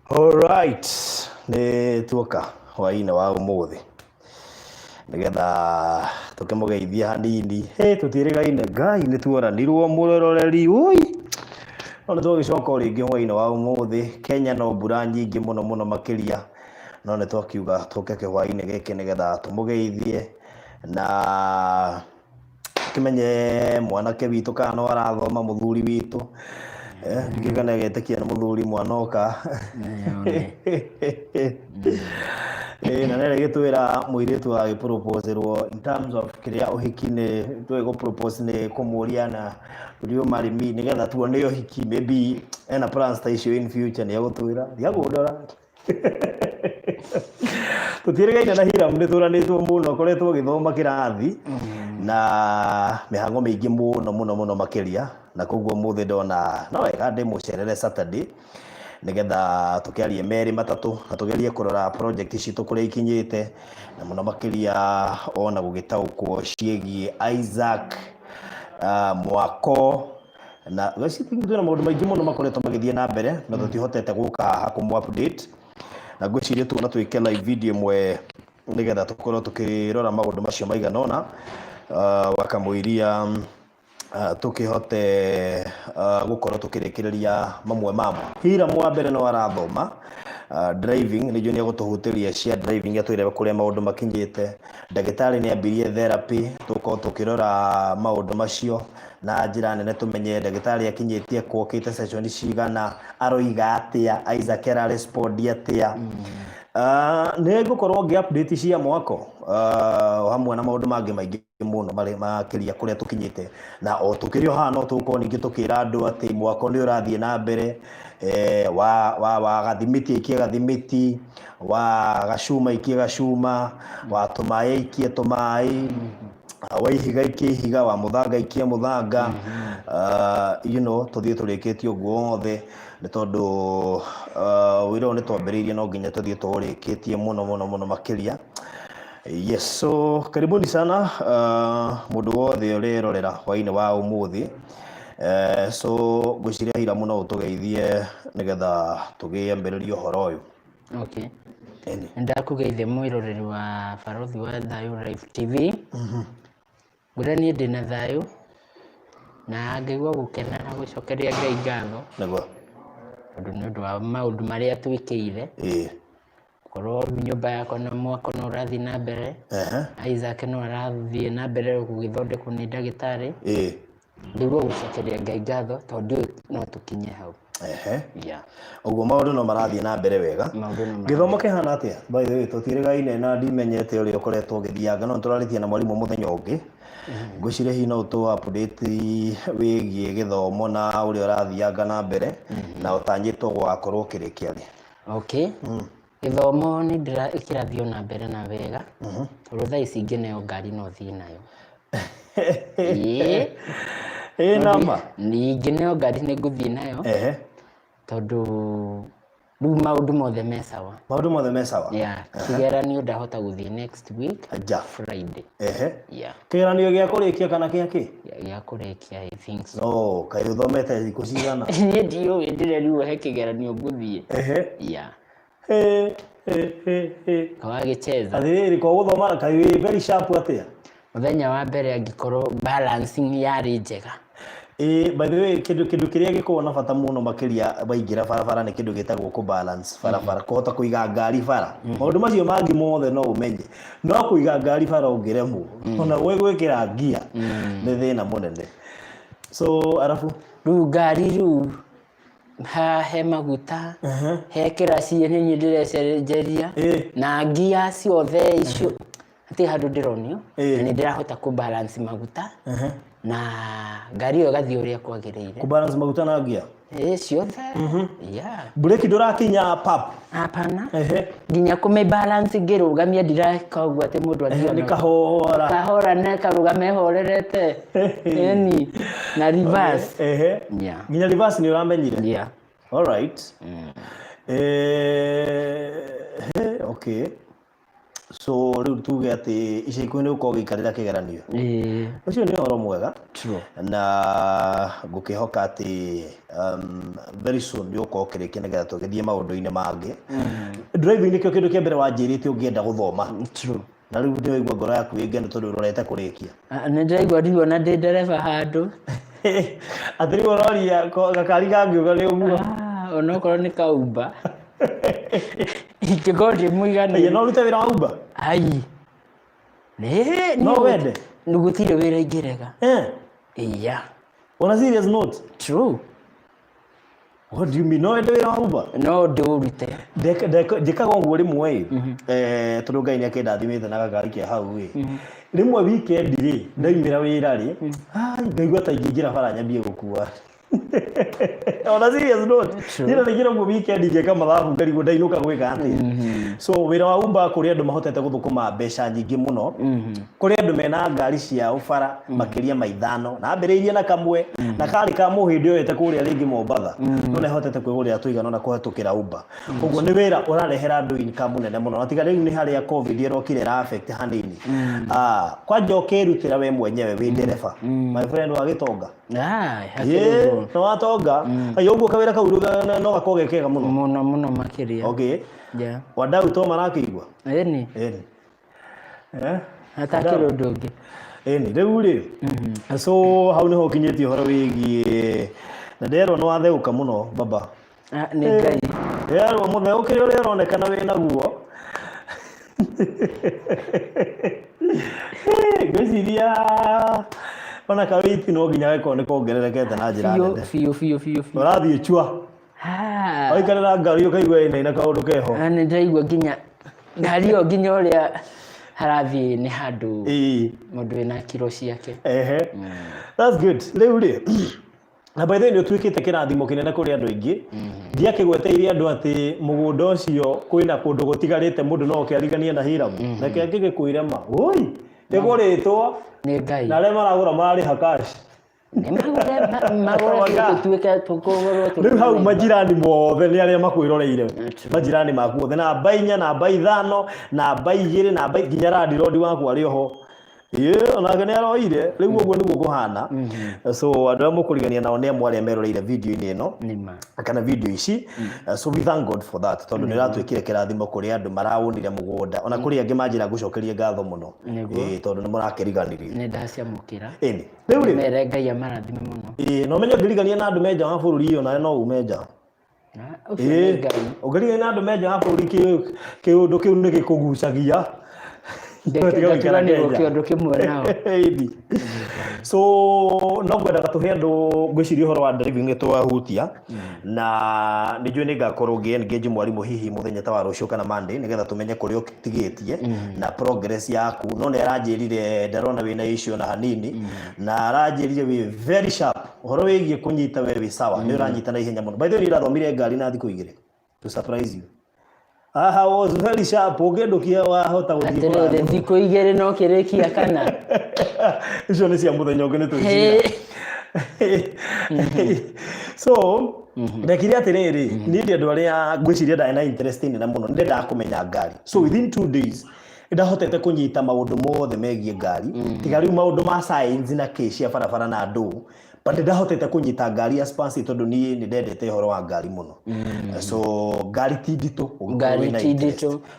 Alright, nĩ tuoka hwaĩ-inĩ wa ũmũthĩ nĩgetha tũkĩmũgeithia hanini. Tũtiĩrĩgaine, Ngai nĩ tuoranirwo mũroreri ũi. No nĩ tũgĩcoka o rĩngĩ hwaĩ-inĩ wa ũmũthĩ. Kenya no mbura nyingĩ mũno makĩria, no nĩ twakiuga tũke hwaĩ-inĩ gĩkĩ nĩgetha tũmũgeithie na tũkĩmenye mwanake witũ kana no arathoma mũthuri witũ. Ngĩgana getĩkia nĩ mũthuri mwanoka. Na nere gĩtwĩra mũirĩtu agĩproposerwo in terms of kĩrĩa ũhiki nĩ propose nĩ kũmũria na will you marry me, nĩgetha tuone ũhiki maybe ena plans ta icio in future nĩ agũtwĩra ndiagũndora. Tũtiĩrĩgaine na Hiram nĩ tũranĩtwo mũno, koretwo gĩthoma kĩrathi na mĩhango mĩingĩ mũno makĩria, na koguo mũthĩ ndona no wega ndĩmũcerere Saturday nĩgetha tũkĩarie merĩ matatũ na tũgerie kũrora project citũ kũrĩa ikinyĩte, na mũno makĩria ona gũgĩtaũkwo ciĩgiĩ Isaac Mwako na twĩna maũndũ maingĩ mũno makoretwo magĩthiĩ na mbere na tũtihotete gũka haha kũmũ update, na ngwĩciria tuona twĩke live video ĩmwe nĩgetha tũkorwo tũkĩrora maũndũ macio maigana ũna wakamũiria tũkĩhote gũkorwo tũkĩrĩkĩrĩria mamwe mamo. Hiram wa mbere no arathoma driving, nĩjua nĩ agũtũhutĩria cia driving atwĩre kũrĩa maũndũ makinyĩte. Ndagĩtarĩ nĩ ambirie therapy, tũkorwo tũkĩrora maũndũ macio na njĩra nene tũmenye ndagĩtarĩ akinyĩtie kwokĩte session cigana, aroiga atĩa, Isaac ara respond atĩa. Nĩ ngũkorwo ngĩ-update cia Mwako hamwe na maũndũ mangĩ maingĩ mũno makĩria kũrĩa tũkinyĩte, na o tũkĩrĩ o haha no tũgũkorwo ningĩ tũkĩra andũ atĩ Mwako nĩ ũrathiĩ na mbere, wa gathimiti aikie gathimiti, wa gacuma aikie gacuma, wa tũmaĩ aikie tũmaĩ, wa ihiga aikie ihiga, wa mũthanga aikie mũthanga. You know, tũthiĩ tũrĩkĩtie ũguo wothe nĩ tondũ wĩra ũyũ nĩ twambĩrĩirie no nginya tũthiĩ tũrĩkĩtie mũno makĩria. Yes, so karibuni sana mũndũ wothe ũrĩrorera hwaĩ-inĩ wa ũmũthĩ. So ngwĩciria Hiram no ũtũgeithie nĩgetha tũgĩambĩrĩrie ũhoro ũyũ. Okay. Ndakũgeithia mwĩroreri wa Barothi wa Thayũ Live TV. Ngwĩra niĩ ndĩna thayũ na ngaigua gũkena na gũcokeria Ngai ngatho. Nĩguo. Tondũ nĩ ũndũ wa maũndũ marĩa twĩkĩire. Korwo nyũmba yakwa na Mwako no ũrathiĩ na mbere. Isaac no arathiĩ na mbere gũgĩthondekwo nĩ ndagĩtarĩ. Ngaigua gũcokeria Ngai ngatho tondũ no tũkinye hau. Ũguo maũndũ no marathiĩ na mbere wega. Gĩthomo kĩhana atĩa? By the way, tũtiĩrĩgaine na ndimenyete ũrĩa ũkoretwo ũgĩthianga, no tũrarĩtie na mwarimũ mũthenya ũngĩ. Ngwĩciria hihi no ũtũ update wĩgiĩ gĩthomo na ũrĩa ũrathianga na mbere na ũtanyĩtwo gũgakorwo ũkĩrĩkia rĩ. Okay. Gĩthomo nĩ kĩrathiĩ na mbere na wega. Tondũ thaa ici ingĩneo ngari no thiĩ nayo. Nama. Ingĩneo ngari nĩ ngũthiĩ nayo. Tondũ rĩu maũndũ mothe me sawa. Maũndũ mothe me sawa? Kĩgeranio ndahota gũthiĩ next week Friday. Kĩgeranio gĩa kũrĩkia kana gĩa kĩ? Gĩa kũrĩkia, I think so. Kaĩ ũthomete thikũ cigana? Niĩ ndiũĩ, ndĩrerirwo he kĩgeranio ngũthiĩ. Kawagĩcheza. Atĩrĩrĩ, kwa gũthoma kaĩ wĩ very sharp atĩa? Mũthenya wa mbere angĩkorwo balancing yarĩ njega. By the way, kĩndũ kĩrĩa gĩkoragwo na bata mũno makĩria waingĩra barabara nĩ kĩndũ gĩtagwo kũ-balance barabara, kũhota kũiga ngari bara. Maũndũ macio mangĩ mothe no ũmenye, no kũiga ngari bara ũngĩremwo, ona gwĩkĩra gear nĩ thĩna mũnene. So arabu rĩu ngari rĩu he maguta, he kĩraci nĩ ndĩrecenjeria na gear ciothe icio hatirĩ handũ ndĩronio, na nĩ ndĩrahota kũ-balance maguta na ngari ĩyo ĩgathiĩ ũrĩa kwagĩrĩire. Kũ-balance maguta na gear? Ciothe. Breki ndũrakinya pap? Hapana. Nginya kũmĩ-balance ngĩrũgamia ndireka ũguo atĩ mũndũ athiĩ nĩ kahora. Kahora na karũgame horerete. Na reverse. Nginya reverse nĩ ũramenyire? Alright. Okay. so rĩu tuge atĩ ica ikuhĩ nĩ ũkorwo ũgĩikarĩra kĩgeranio ũcio nĩ ũhoro mwega na ngũkĩhoka atĩ very soon nĩ ũkorwo ũkĩrĩkia nĩgetha tũgĩthiĩ maũndũ-inĩ mangĩ. Driving nĩkĩo kĩndũ kĩa mbere wanjĩrĩte ũngĩenda gũthoma na rĩu ndĩraigua ngoro yaku ĩngene tondũ ũrorete kũrĩkia. Nĩ ndĩraigua ndirĩ ndĩ ndereba handũ atĩ rĩu ũroria gakari kangĩũka nĩ ũguo onokorwo nĩ ka Uber ingĩkorwo ndĩ mũiganu. No ũrute wĩra wa Uber? Ai no wende? Gũtirĩ wĩra ingĩrega. Iya. On a serious note? True. What do you mean? No wende wĩra wa Uber? No ndĩũrute. Njĩkaga ũguo rĩmwe tondũ Ngai nĩakĩndathimĩte na gakari kĩa hau rĩmwe weekend rĩ ndaimĩra wĩra rĩ ngaigua ta ingĩingĩra bara nyambie gũkua. On a serious note, nĩna nĩngĩra ũguo weekend ngĩka mathabu ngarigwo ndainũka gwĩka atĩa. So wĩra wa Uber kũrĩ andũ mahotete gũthũkũma mbeca nyingĩ mũno, kũrĩ andũ mena ngari ciao bara makĩria ma 5 na ambĩrĩirie na kamwe na karĩ ka mũhĩndĩ oyete kũrĩa rĩngĩ Mombatha no nĩhotete kwĩgũrĩra tũigana na kũhetũkĩra Uber. Ũguo nĩ wĩra ũrarehera andũ income nene mũno, na tiga rĩu nĩ harĩa COVID ĩrokire ĩra affect hanini. Kwanja ũkĩrutĩra we mwenyewe wĩ ndereba my friend wa Gĩtonga. No watonga ayo ũguo kawĩra kau no gakorwo ge kega mũno mũno makĩria. Okay, wadau to marakĩigua ĩni atakĩrĩ ũndũ ũngĩ ĩni rĩu rĩ so hau nĩho ũkinyĩtie ũhoro wĩgiĩ na nderwo nĩ watheũka mũno baba. Nĩ Ngai nderwo mũtheũkĩre ũrĩa ũronekana wĩ naguo. Ngwĩciria ona kawiti no nginya gĩkorwo nĩ kuongererekete na njĩra nene biũ. Ũrathiĩ chua waikarĩra ngari ũkaigua ĩna kaũndũ keho. Nĩ ndĩraigua nginya ngari ĩyo nginya ũrĩa harathiĩ nĩ handũ mũndũ wĩna kiro ciake. That's good. Rĩu rĩ na by the way nĩ ũtuĩkĩte kĩrathimo kĩnene kũrĩ andũ aingĩ. Ndiakĩgweteire andũ atĩ mũgũnda ũcio kwĩna kũndũ gũtigarĩte mũndũ no ũkĩarigania na Hiramu na kĩngĩ gĩkwĩre ma oi ĩgũrĩtwo nĩ Ngai na arĩa maragũra mararĩha cash. Rĩu hau majirani mothe nĩ arĩa makwĩroreire majirani maku othe namba 4 namba 5 namba 2 namba nginya landlord waku arĩ oho onake nĩ aroire rĩu ũguo nĩguo kũhana. So andũ arĩa mũkũrigania nao nĩ amwe arĩa meroreire video-inĩ ĩno kana video ici. So we thank God for that tondũ nĩ ratwĩkire kĩrathimo kũrĩ andũ maraũnire mũgũnda ona kũrĩ angĩ manjĩra ngũcokerie ngatho mũno tondũ nĩ mũrakĩriganirie. Nĩ ndaciamũkĩra rĩu rĩ mere Ngai amarathime mũno. No ũmenye ũngĩrigania na andũ menja wa bũrũri ũyũ nawe no ume nja. Ũngĩrigania na andũ menja wa bũrũri kĩũndũ kĩu nĩ gĩkũgucagia. So no ngwendaga tũhe andũ ngwĩciria ũhoro wa driving twahutia na nĩnjũĩ nĩ ngakorwo ngĩ-engage mwarimũ hihi mũthenya ta wa rũciũ kana Monday nĩgetha tũmenye kũrĩa ũtigĩtie na progress yaku. No nĩ aranjĩrire ndarona wĩna issue na hanini na aranjĩrire wĩ very sharp ũhoro wĩgiĩ kũnyita we wĩ sawa nĩ ũranyita na ihenya mũno. By the way nĩrathomire ngari na thikũ 2 to surprise you. I was very sharp. Ũngĩndũkia wahota gũthiĩ atĩrĩrĩ thikũ 2 no kĩrĩkia kana icio nĩ cia mũthenya ũngĩ nĩ twĩciria. So ndekire atĩrĩrĩ niĩ ndĩ andũ arĩa ngwĩciria ndarĩ na interest nene mũno nĩndendaga kũmenya ngari. So within 2 days ndahotete kũnyita maũndũ mothe megiĩ ngari tiga rĩu maũndũ ma science na kĩ cia barabara na andũ but ndahotete kũnyita ngari ya spansi tondũ niĩ nĩ ndendete ũhoro wa ngari mũno. So ngari ti nditũ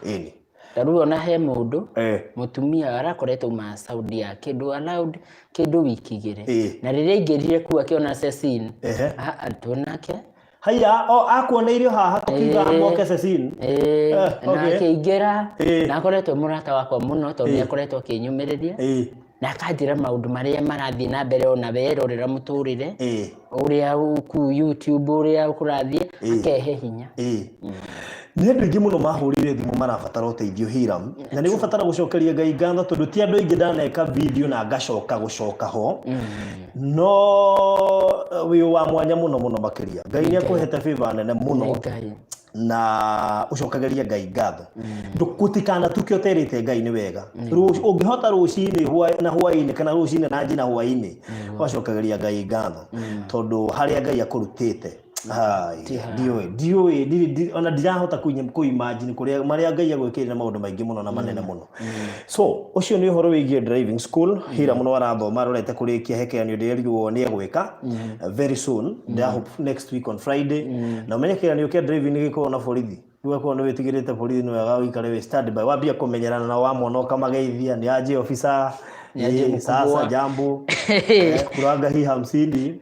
ĩni tarĩu ona he mũndũ mũtumia arakoretwo ma Saudi ya kĩndũ allowed kĩndũ wiki 2 na rĩrĩa ingĩrire kuo akĩona Cecin atonake haya akuoneirio haha tũkiuga moke Cecin na akĩingĩra na akoretwo mũrata wakwa mũno tondũ nĩ akoretwo akĩnyũmĩrĩria na akanjĩra maũndũ marĩa marathiĩ na mbere ona werorera mũtũrĩre ũrĩa ku YouTube ũrĩa kũrathiĩ akehe hinya. Nĩ andũ aingĩ mũno mahũrire thimũ marabatara ũteithio Hiram na nĩ gũbatara gũcokeria Ngai ngatho tondũ ti andũ aingĩ ndaneka video na ngacoka ho no wĩ wa mwanya mũno makĩria. Ngai nĩ akũhete favor nene mũno na ucokageria Ngai ngatho. Ndũkutikana tukio terete Ngai nĩ wega. Ũngĩhota rũcinĩ na hwainĩ kana rũcinĩ na njina hwainĩ wacokageria Ngai ngatho tondũ harĩa Ngai akũrutĩte ndioi ona ndirahota kuimagine kuria maria Ngai agwikirira maundu maingi muno na manene muno. So ucio ni uhoro wigie driving school. Hira muno arathoma rorete kurikia hekeranio ndirigwo ni egwika very soon. I hope next week on Friday. Na umenye kiranio kia driving ni giko na borithi. Ruga ko no witigirite borithi no wega wikare we stand by wambia kumenyerana na wa mwana kamageithia ni aje officer sasa jambo kuranga hi 50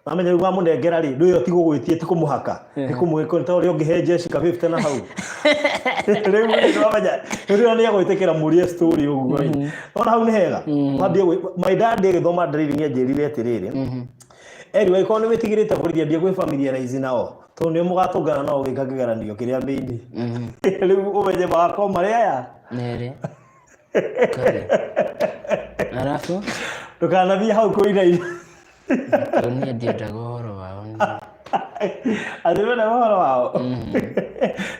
amenya ruga munengera ri nduyo ti gugwitie ti kumuhaka ni kumwiko ta uri ongihe jeshi ka 50 na hau riu ni wamenya riu ni agwitikira murie story uguo ona hau ni hega wambia my dad agithoma driving ajirire atiriri anyway ko ni witigirite borithi ambia gwi familiarize nao to ni mugatungana nao gikageranio kiria mbindi riu umenye bako mari aya nere arafu tukanathia hau kuina Tony ndiendaga ũhoro wao athirona ũhoro wao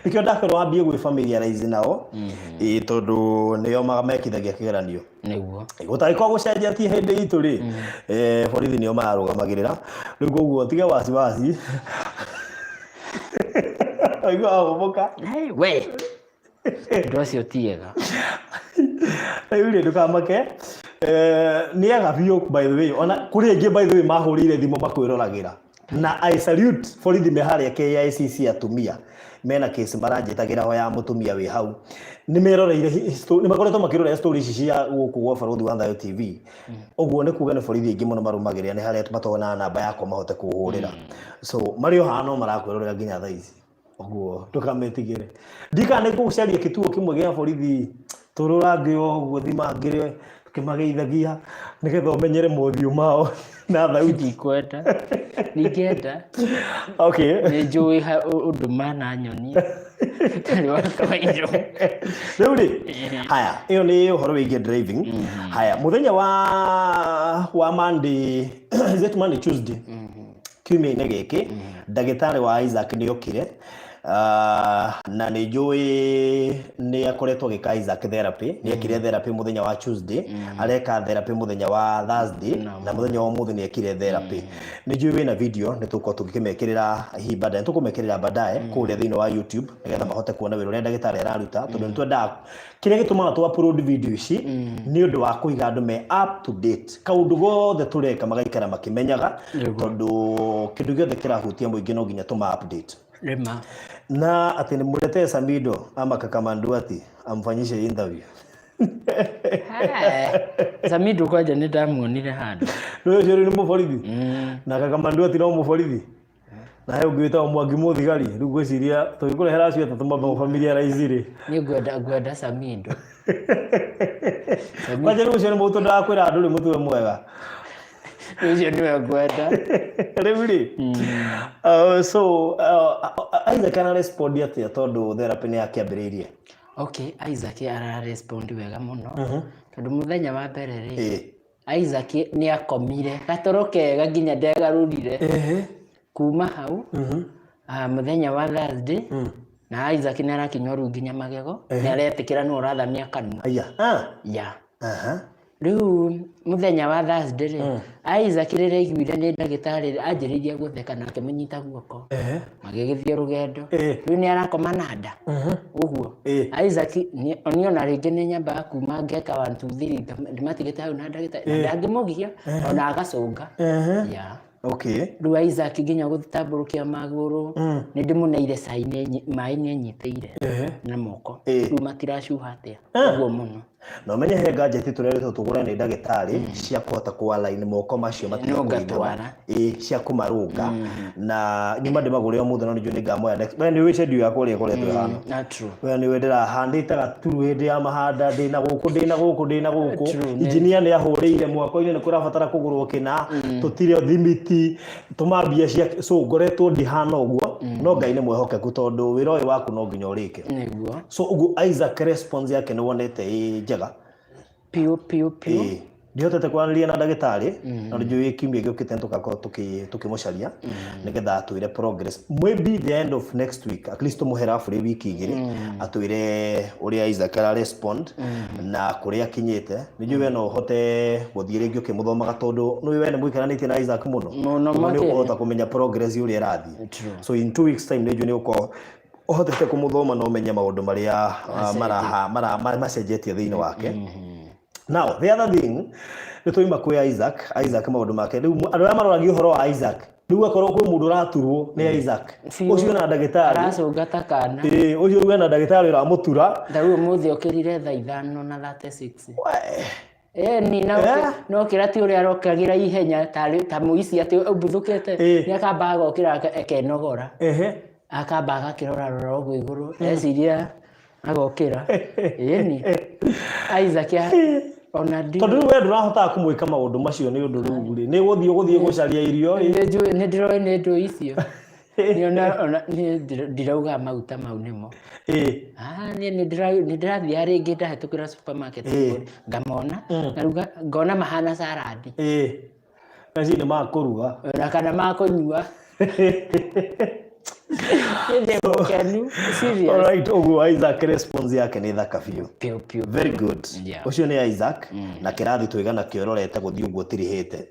nikio ndakorwo wambie gwĩ familiarize nao tondu nio mekithagia kigeranio niguo gutagĩkorwo gũcenjetie hĩndĩ itũ ri borithi nio mararũgamagĩrĩra rĩu koguo tige wasiwasi aigua gũboka we ndio cio tiega rĩu rĩ ndũkamake ni agabiyo by the way ona kuri ingi by the way mahurire thimo makwiroragĩra na I salute borithi meharia KICC atumia mena case maranjĩtagĩra ho ya mutumia wi hau ni meroreire ni makoretwo makirorera stories cia guku gwa Baruthi wa Thayo TV uguo ni kuga ni borithi ingi muno marumagĩrĩra ni haria matona namba yakwa mahote kuhurira so mario hano marakwirorera nginya thaa ici uguo tukametigire ndikane kucaria kituo kimwe gĩa borithi tururangio uguo thimangire kimageithagia nigetha umenyere mothiũ mao na thauti kwenda ningenda okay ni njui undu mana nyoni tari wa kawaida rĩu rĩ haya iyo ni uhoro wigie driving haya muthenya wa Monday is it Monday Tuesday kiumia-inĩ gĩkĩ ndagĩtarĩ wa Isaac nĩ okire na nĩ njũĩ nĩ akoretwo gĩka Isaac therapy nĩ ekire therapy muthenya wa Tuesday areka therapy muthenya wa Thursday na muthenya wa ũmũthĩ nĩ ekire therapy nĩ njũĩ wĩna video nĩ tũkorwo tũgĩkĩmekĩrĩra hihi baadaye tũkũmekĩrĩra baadaye kũrĩa thĩinĩ wa YouTube nĩgetha mahote kuona wĩra ũrĩa ndagĩtarĩ araruta tondũ nĩ twendaga kĩrĩa gĩtũmaga tũ upload video ici nĩ ũndũ wa kũiga andũ me up to date kaũndũ gothe tũreka magaikara makĩmenyaga tondũ kĩndũ gĩothe kĩrahutia mũingĩ no nginya tũma update Rema. Na ati nimulete Samido ama Kakamandu ati amfanyishe interview. Samido kwaje ni ndamuonire handu. Rĩu cĩo nĩ mũborithi. Na Kakamandu ati no mũborithi. Na he ũngĩwĩta Mwangi mũthigari rĩu gwĩciria tũgĩkũrehera acio atatũ familiarize rĩ. Nĩ ngwenda Samido. Waje rĩu ũcio nĩ mũndũ ndakwĩra andũ rĩ mũtwe mwega. Rĩu nĩ ngwenda. Rĩu rĩ. So Isaac ana respond atia tondu therapy ni yakiambĩrĩirie. Okay, Isaac ara respond wega muno. Tondu muthenya wa mbere rĩ. Isaac ni akomire gatoro kega nginya ndegarurire. Kuma hau. Muthenya wa Thursday. Na Isaac ni arakinyoru nginya magego. Ni aretikira no rathamia kanua. Aya. Ya. Rĩu muthenya wa Thursday rĩ Isaac rĩrĩa aiguire nĩ ndagĩtarĩ anjĩrĩirie gũtheka na akĩmĩnyita guoko magĩgĩthiĩ rũgendo rĩu nĩ arakoma na nda ũguo Isaac nĩ ona rĩngĩ nĩ nyambaga kuma ngeka 1 2 3 ndimatigĩte hau na ndagĩtarĩ ndangĩmũgia ona agacũnga ya okay rĩu Isaac nginya gũtambũrũkia magũrũ nĩ ndĩmũneire cai maĩ nĩ anyitĩire na moko rĩu matiracuha atĩa ũguo mũno no menye he gadget tureretwo tugura ni ndagĩtarĩ cia kũhota kualign moko macio matigatwara cia kumarunga na nyuma ndĩmagũre mũthenya no nĩnjũĩ ngamoya next we nĩ wĩ schedule yakwa ũrĩa ĩkoretwo ĩhana we nĩ we ndĩrahandĩte gaturu hĩndĩ ya mahanda ndĩna gũkũ engineer nĩ ahũrĩire mwako-inĩ nĩ kũrabatara kũgũrwo kĩna tũtirĩ thimiti tũmambia cia so ngoretwo ndihana ũguo no Ngai nĩ mwĩhokeku tondũ wĩra ũyũ waku no nginya ũrĩke so ũguo Isaac response yake nĩ wonete njega piu ndihotete kwaranĩria na ndagĩtarĩ na njũĩ kiumia gĩũkĩte nĩtũgakorwo tukĩmũcaria nĩgetha atwĩre progress, maybe the end of next week, at least tũmũhe rafũrĩ wiki igĩrĩ atwĩre ũrĩa Isaac respond na kũrĩa akinyĩte. Nĩnjũĩ we no ũhote gũthiĩ rĩngĩ ũkĩmũthomaga tondũ nĩwe we nĩ mũikaranĩtie na Isaac mũno, nĩ ũkũhota kũmenya progress ũrĩa ĩrathiĩ. So in 2 weeks time nĩnjũĩ nĩ ũgũkorwo ũhotete kũmũthoma na ũmenye maũndũ marĩa macenjetie thĩinĩ wake. Now the other thing nĩ tũima kwĩ Isaac maũndũ make. Rĩu andũ arĩa maroragia ũhoro wa Isaac rĩu akorwo kwĩ mũndũ ũraturwo nĩ Isaac ũcio na ndagĩtarĩ aracũngata kana ũcio rĩu na ndagĩtarĩ ũramũtura rĩu ũmũthĩ ũkĩrire thaa 5:36 ni no kĩra ti ũrĩa arokagĩra ihenya ta mũici atĩ ũmbuthũkĩte nĩ akamba agokĩra akenogora akamba agakĩrora ũguo igũrũ eciria agokĩra ni Isaac ona tondũ we ndũrahotaga kũmwĩka maũndũ macio nĩ ũndũ rĩu rĩ nĩ gũthiĩ gũcaria irio nĩ ndĩroĩ nĩ ndũ icio nĩ ndirauga maguta mau nĩmo nĩ ndĩrathiĩ rĩngĩ ndahĩtũkĩra supermarket ngamona na rĩu ngona mahana salad nacio nĩ makũruga na kana makũnyua. Alright, ũguo Isaac response yake nĩ thaka biũ. Very good. Ũcio nĩ Isaac na kĩrathi twĩgana kĩororete gũthiĩ ũguo tirihĩte.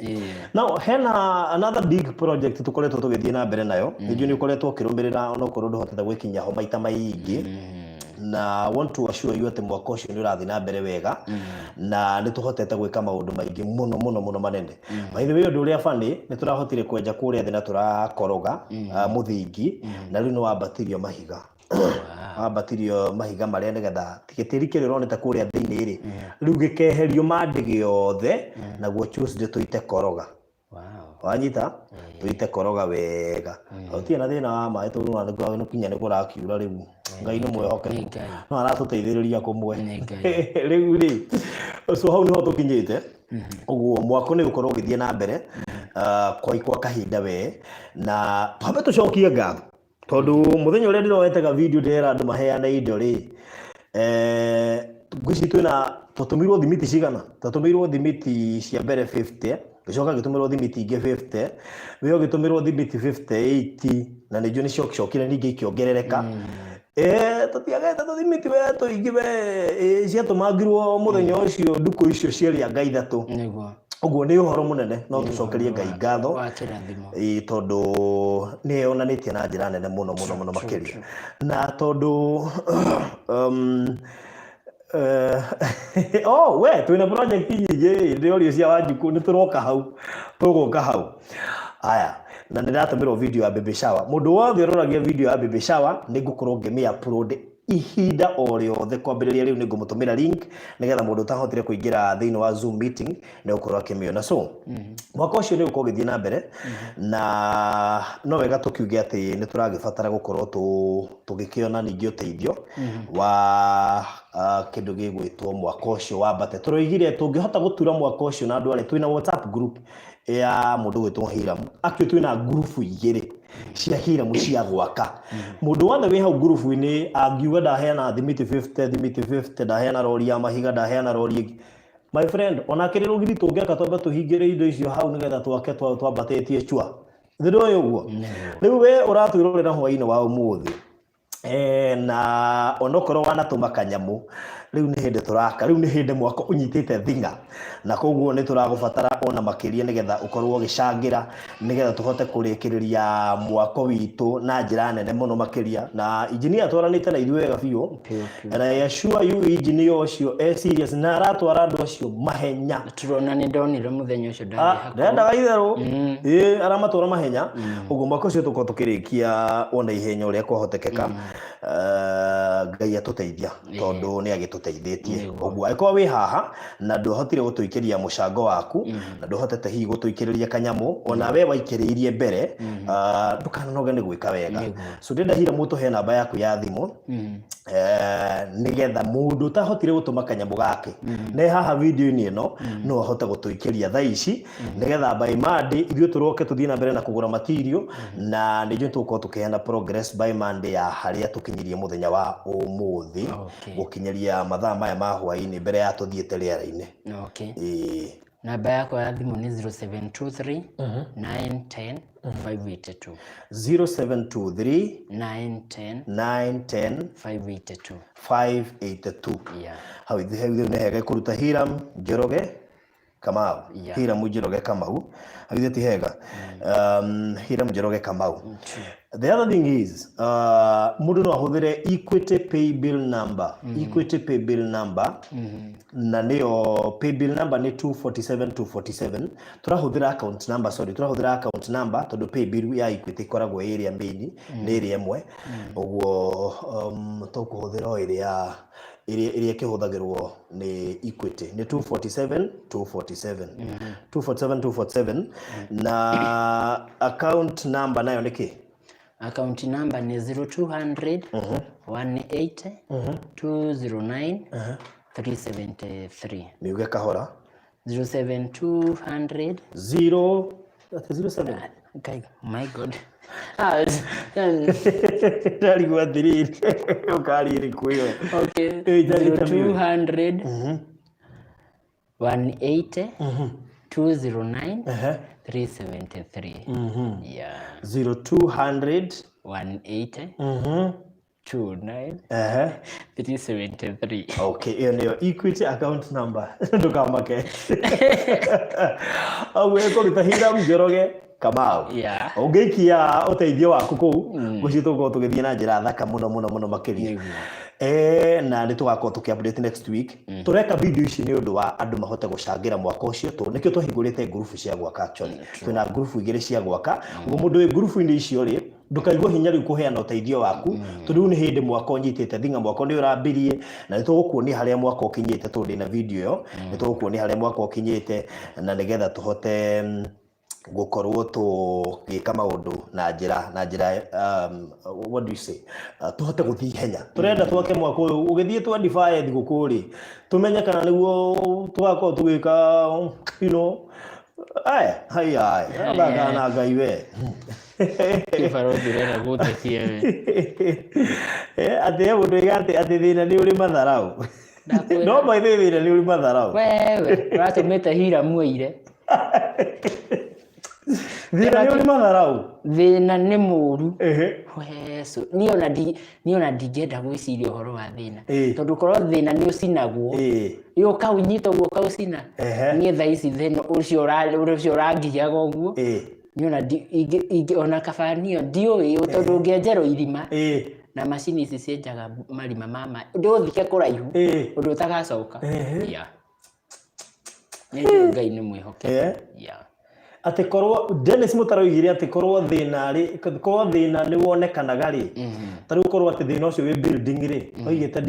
Now hena another big project tũkoretwo tũgĩthiĩ na mbere nayo. Nĩnjũĩ nĩ ũkoretwo ũkĩrũmĩrĩra ona ũkorwo ndũhotete gwĩkinyia ho maita maingĩ na want to assure you atĩ mwaka ũcio nĩ ũrathiĩ na mbere wega na nĩ tũhotete gwĩka maũndũ maingĩ mũno manene. By the way, ũndũ ũrĩa funny nĩ tũrahotire kwenja kũrĩa thĩ na tũrakoroga mũthingi na rĩu nĩ wambatirio mahiga wambatirio mahiga marĩa nĩgetha gĩtĩri kĩrĩa ũronete kũrĩa thĩinĩ rĩ rĩu gĩkeherio mandi gĩothe naguo Tuesday tũite koroga. Wanyita tũite koroga wega gũtirĩ na thĩna wa maĩ tondũ nĩ kinya nĩ kũrakiura rĩu Ngai nĩ mwĩhokeku no aratũteithĩrĩria kũmwe rĩu rĩ so hau nĩho tũkinyĩte. Ũguo mwako nĩ ũkorwo ũgĩthiĩ na mbere kwa kahinda we na twambe tũcokie ngatho tondũ mũthenya ũrĩa ndĩroetega video ndĩrera andũ maheane indo rĩ ngwĩci tũtũmirwo thimiti cigana tũtũmirwo thimiti cia mbere 50 gĩcoka gĩtũmirwo thimiti ingĩ 50 wĩyo gĩtũmirwo thimiti 58 na nĩnjũĩ nĩ ciocokire ningĩ ikĩongerereka tũtiagete tũthimiti we tũingĩ we ciatũmangirwo mũthenya ũcio ndukũ icio ciarĩ Ngai ithatũ. Ũguo nĩ ũhoro mũnene no tũcokerie Ngai ngatho tondũ nĩ onanĩtie na njĩra nene mũno makĩria na tondũ we twĩna project nyingĩ ndĩorio cia Wanjikũ nĩ tũgũka hau aya na nĩratũmĩrwo video ya baby shower. Mũndũ wothe ũroragia video ya baby shower nĩ ngũkorwo ngĩmĩ-upload ihinda o rĩothe kwambĩrĩria rĩu nĩ ngũmũtũmĩra link nĩgetha mũndũ ũtahotire kũingĩra thĩinĩ wa Zoom meeting nĩ gũkorwo akĩmĩona. So mwaka ũcio nĩ ũgũkorwo ũgĩthiĩ na mbere na no wega tũkiuge atĩ nĩ tũragĩbatara gũkorwo tũgĩkĩona ningĩ ũteithio wa kĩndũ gĩgwĩtwo mwaka ũcio wambate. Tũroigire tũngĩhota gũtura mwaka ũcio na andũ arĩa twĩna WhatsApp group ya mũndũ gwĩtwo Hiramu akĩo twĩna group igĩrĩ cia Hiramu cia gwaka. Mũndũ wothe wĩ hau group-inĩ angiuga ndaheana thimiti 50 ndaheana rori ya mahiga ndaheana rori my friend ona kĩrĩ rũgiri tũngĩaka twambe tũhingĩre indo icio hau nĩgetha twake twambatĩtie chua ndĩrĩ ũguo. Rĩu we ũratwĩrorera hwaĩ-inĩ wa ũmũthĩ na onokorwo wanatũma kanyamũ rĩu nĩ hĩndĩ tũraka rĩu nĩ hĩndĩ mwako ũnyitĩte thinga na koguo nĩ tũragũbatara ona makĩria nĩgetha ũkorwo ũgĩcangĩra nĩgetha tũhote kũrĩkĩrĩria mwako witũ na njĩra nene mũno makĩria na engineer twaranĩte na ithuĩ wega biũ na assure you engineer ũcio serious na aratwara andũ acio mahenya. Tũrona nĩ ndonire mũthenya ũcio ndendaga itherũ aramatwara mahenya. Ũguo mwako ũcio tũkorwo tũkĩrĩkia ona ihenya ũrĩa kwahotekeka. Ngai atũteithia tondũ nĩ agĩtũteithĩtie. Ũguo angĩkorwo wĩ haha na ndũhotire gũtũikĩria mũcango waku na ndũhotete hihi gũtũikĩrĩria kanyamũ ona we waikĩrĩirie mbere ndũkananoge nĩ gwĩka wega. So ndĩrenda Hiramu tũhe namba yaku ya thimũ nĩgetha mũndũ ũtahotire gũtũma kanyamũ gake ne haha video-inĩ ĩno no ahote gũtũikĩria thaa ici nĩgetha by Monday ithuĩ tũroke tũthiĩ na mbere na kũgũra material na nĩnjũĩ tũgũkorwo tũkĩheana progress by Monday ya harĩa tũkinyirie mũthenya wa ũmũthĩ gũkinyeria mathaa maya ma hwaĩ-inĩ mbere ya tũthiĩte rĩera-inĩ. Namba yako ya thimũ nĩ 0723 910 582. 0723 910 910 582. 582. Yeah. Hau nĩ hega kũruta Hiram Njoroge Kamau. Yeah. Hiram Njoroge Kamau. Hau ti hega. Hiram Njoroge Kamau. The other thing is, mũndũ no ahũthĩre Equity Pay Bill number. Equity Pay Bill number. Na nĩyo Pay Bill number nĩ 247247. Tũrahũthĩra account number, tũrahũthĩra account number tondũ Pay Bill ya Equity koragwo area main nĩ ĩrĩa ĩmwe. Ũguo tũkũhũthĩra o ĩrĩa kĩhũthagĩrwo nĩ Equity nĩ 247247. 247247 na account number nayo nĩ kĩ? Account number ni 0200 180 209 373. Niuge kahora. 07200 07. Okay, my God. Darigwa thiriri. Ukariri kuyo. Okay. 0200 180 209 373. Yeah. 0200 180 29 373. Okay, hiyo ndio Equity account number. Ndukamake. Awe kũruta Hiram Njoroge Kamau. Yeah. Ũngĩikia ũteithio waku kũu gũcitũko tũgĩthiĩ na njĩra thaka mũno makĩria. Na nĩ tũgakorwo tũkĩ-update next week. Tũreka video ici nĩ ũndũ wa andũ mahote gũcangĩra mwaka ũcio. Nĩkĩo twahingũrĩte group cia gwaka actually. Twĩna group igĩrĩ cia gwaka. Ũguo mũndũ wĩ group-inĩ icio rĩ, ndũkaigua hinya rĩu kũheana ũteithio waku. Tondũ nĩ hĩndĩ mwaka ũnyitĩte thinga mwaka nĩ ũrambirie na nĩ tũgũkuonia harĩa mwaka ũkinyĩte tondũ ndĩ na video ĩyo. Nĩ tũgũkuonia harĩa mwaka ũkinyĩte na nĩgetha tũhote gukorwo tũgĩka maũndũ na njĩra what do you say, tũhote gũthiĩ henya. Tũrenda twake mwaka ũyũ ũgĩthiĩ twandify thigũkũ rĩ, tũmenye kana nĩguo tũgakorwo tũgĩka abaga na Ngai we Kĩbarũthi rĩrĩa gũtetia we. Atĩ mũndũ igate atĩ thĩna nĩ ũrĩ matharaũ. No maithe thĩna nĩ ũrĩ matharaũ. Wewe ũratũmĩte Hiram mũire. Thĩna nĩ ũrĩ matharaũ. Thĩna nĩ mũru. Weso niĩ ona ndingĩenda gwĩciria ũhoro wa thĩna. Tondũ korwo thĩna nĩ ũcinagwo. Yo kaunyita ũguo kaucina. Niĩ thaa ici thĩna ũcio ũrangiaga ũguo. Niĩ ona kabanio ndiũĩ tondũ ngĩenjerwo irima. Na macini ici cienjaga marima mama. Ndũthike kũraihu. Ũndũ ũtagacoka. Ngai nĩ mwĩhoke. Ati korwo Dennis Mutaro igire ati korwo thina nĩ wonekanaga rĩ, tarĩ korwo ati thina ũcio wĩ building rĩ, oigĩte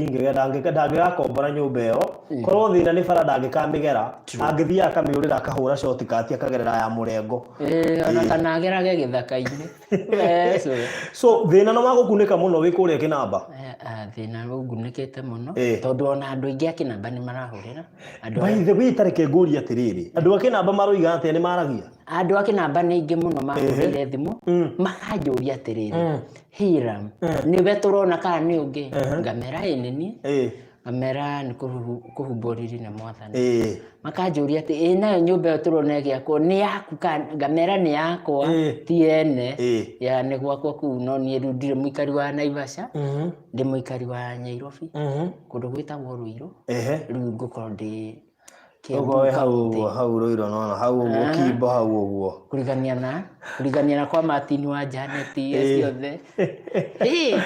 ndangĩgakombora nyũmba ĩyo, korwo thina nĩ bara ndangĩkamĩgera, angĩthiĩ akamĩũrĩra akahũra short cut akagerera ya mũrengo. Ona kana agerage gĩthaka-inĩ. So thina no magũkunĩka mũno wĩ kũrĩa Kĩnamba. Thina ũgunĩkĩte mũno tondũ ona andũ aingĩ a Kĩnamba nĩ marahũrĩra. By the way, tareke ngũria atĩrĩrĩ, andũ a Kĩnamba maroiga atĩ nĩ maragia. Andũ a Kĩnamba nĩ aingĩ mũno mahũrĩire thimũ makanjũria atĩrĩrĩ, Hiram nĩwe tũrona kana nĩ ũngĩ? Ngamera ĩĩ nĩ ngamera nĩ kũhumbwo riri nĩ Mwathani. Makanjũria atĩ nayo nyũmba ĩyo tũrona ĩgĩakwo nĩ yaku kana? Ngamera nĩ yakwa ti ene ya nĩ gwakwa kũu, no niĩ rĩu ndirĩ mũikari wa Naivasha, ndĩ mũikari wa Nyairobi kũndũ gwĩtagwo Ruiru. Rĩu ngũkorwo ndĩ hau Ruiru nona hau ũguo Kimbo hau ũguo kurigania na kwa Martin wa Janet ciothe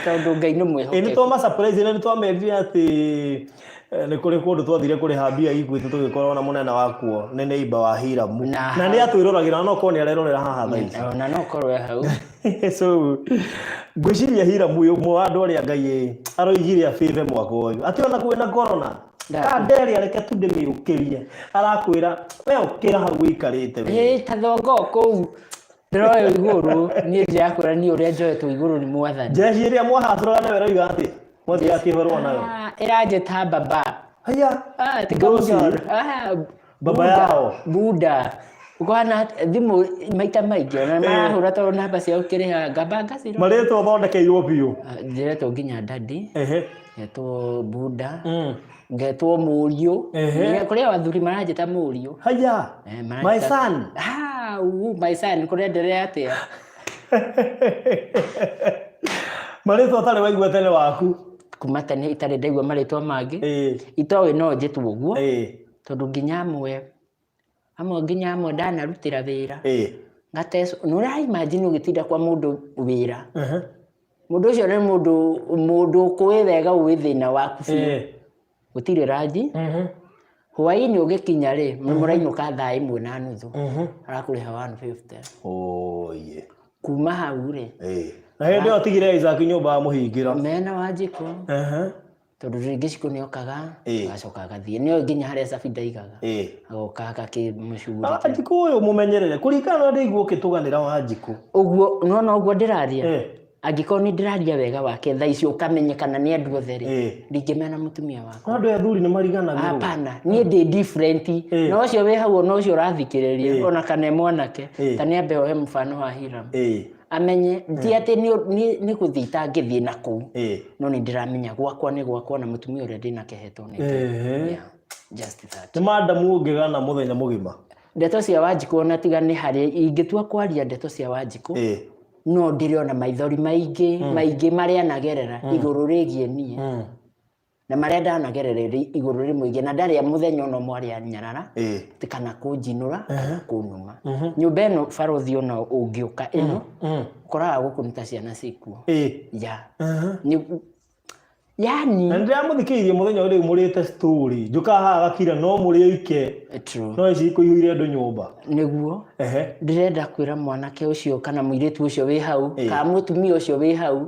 tondũ Ngai nĩ mwĩhokeku. Nĩ twama surprise nĩ twamethia atĩ nĩ kũrĩ kũndũ twathire kũrĩha mbia Equity tũgĩkorwo na mũnene wakuo nĩ neighbor wa Hiram na nĩ atwĩroragĩra no korwo nĩ arerorera haha thaa ici ona no korwo hau. So ngwĩciria Hiram ũyũ ũmwe wa andũ arĩa Ngai aroigire abĩve mwaka ũyũ atĩ ona kwĩna corona Kandeli areke tu ndĩmĩũkĩrie arakwĩra we ũkĩra hau ũikarĩte we ta thongo kũu ndĩroyo igũrũ niĩ ndĩrakwĩra niĩ ũrĩa njoetwo igũrũ nĩ Mwathani. Njeci ĩrĩa mwahatũraga nawe roiga atĩ mwathi akĩhorwo nayo ĩranjĩta baba. Haya baba yao Buda ukona thimũ maita maingĩ ona marahũra tondũ namba ciao kĩrĩha ngamba ngacirora marĩtwo thondekeirwo biũ ndiretwo nginya dadi Ngetwo Buda. Ngetwo Mũriũ. Kũrĩa wathuri maranjĩta Mũriũ. Haya. My son. My son kũrenderea atĩa? Marĩtwa ũtarĩ waigua tene waku. Kuma tene itarĩ ndaigua marĩtwa mangĩ. Itoĩ no njĩtwo ũguo. Tondũ nginya amwe ndanarutĩra wĩra. Nũra imagine ũgĩtinda kwa mũndũ wĩra. Mũndũ ũcio nĩ mũndũ ũkũĩ wega ũĩ thĩna waku biũ. Gũtirĩ ranji. Hwaĩ-inĩ ũgĩkinya rĩ, mũrainũka 1:30. Arakũrĩha 150. Kuma hau rĩ. Na hĩndĩ ĩyo tigire Isaac nyũmba mũhingĩra. Mena Wanjikũ. Tondũ rĩngĩ Cikũ nĩokaga, agacoka agathiĩ. Nĩoĩ nginya harĩa cabi ndaigaga. Agoka agakĩmũcugurĩra. Wanjikũ ũyũ mũmenyerere. Kũringana na ndaigua ũkĩtũganĩra Wanjikũ. Ũguo, no ũguo ndĩraria. Angĩkorwo nĩ ndĩraria wega wake thaa icio ũkamenyekana nĩ andũ othe rĩ. Ndingĩmena mũtumia wakwa. Andũ athuri nĩ mariganagĩrwo. Hapana, niĩ ndĩ different. Na ũcio wĩ hau na ũcio ũrathikĩrĩria. Ona kana mwanake. Ta nĩ ambe ohe mũbano wa Hiram. Amenye ti atĩ nĩ gũthiĩ itangĩthiĩ na kũu. No nĩ ndĩramenya gwakwa nĩ gwakwa na mũtumia ũrĩa ndĩnake hetwo nĩ. Just that. Nĩ madamu ũngĩgana mũthenya mũgima. Ndeto cia Wanjikũ ona tiga nĩ harĩ ingĩtua kwaria ndeto cia Wanjikũ. No ndĩrĩona maithori maingĩ marĩa anagerera igũrũ rĩgiĩ niĩ. Na marĩa ndanagerera igũrũ rĩmwe na ndarĩa mũthenya ona mwarĩa nyarara. Kana kũnjinũra kana kũnuma. Nyũmba ĩno barothi ona ũngĩũka ĩno. Ũkoraga gũkũ nĩ ta ciana cikuo. Yani na ndĩramũthikĩirie mũthenya ũrĩa mũrĩte story njuka haha gakira no mũrĩ oike no ici kũihũire andũ nyũmba nĩguo ndĩrenda kwĩra mwanake ũcio kana mũirĩtu ũcio wĩ hau kana mũtumia ũcio wĩ hau